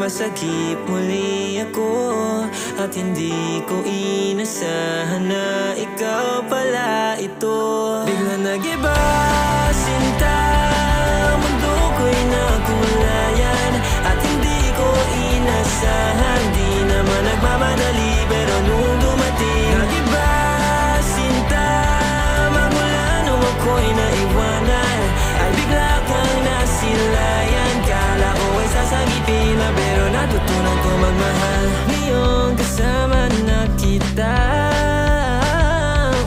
masagip muli ako, at hindi ko inasahan na ikaw pala ito. Bigla nag-iba, sinta, mundo ko'y nagkulayan, at hindi ko inasahan. Di naman nagmamadali, pero nung dumating, nag-iba, sinta, magmula nung ako'y naiwanan, ay bigla kang nasilayan. Kala ko ay sasagipin na, pero natutunan ko magmahal. Ngayong kasama na kita,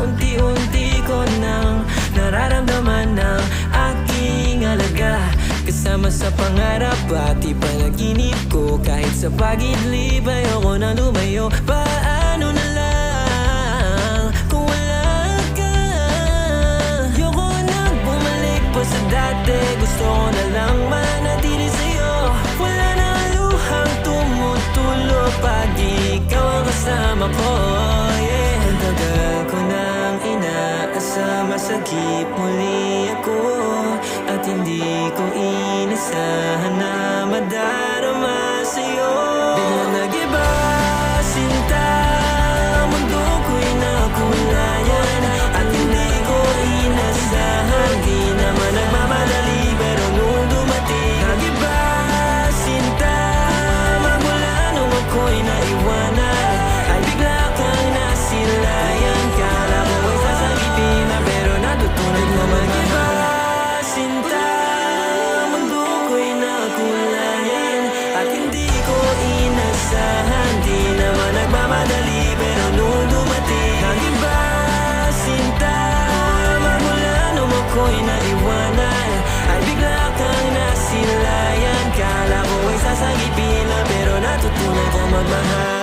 unti-unti ko nang nararamdaman ng aking alaga. Kasama sa pangarap at ipanaginip ko, kahit sa pag-idlip ayoko nang lumayo. Paano na lang kung wala ka? Ayoko nang bumalik pa sa dati, gusto ko na lang manatili sa'yo. Wala na luhang tumutulo pag ikaw ang kasama ko, yeah. Ang tagal ko nang inaasam, masagip muli ako, at hindi ko inasahan na madarama sa'yo. Bigla nag-iba, sinta, mundo ko'y nakulayan, at hindi ko inasahan. Di naman nagmamadali, pero nung dumating, nag-iba, sinta, magmula nung ako'y naiwanan, ay bigla kang nasilayan. Kala ko ay sasagipin na, pero natutunan ko mag-iba, sinta, mundo ko'y nakulayan, at hindi ko inasahan. Di naman nagmamadali, pero nung dumating, nag-iba, sinta, magmula nung ako'y naiwanan, ay bigla kang nasilayan. Kala ko ay sasagipin na, pero natutunan ko magmahal.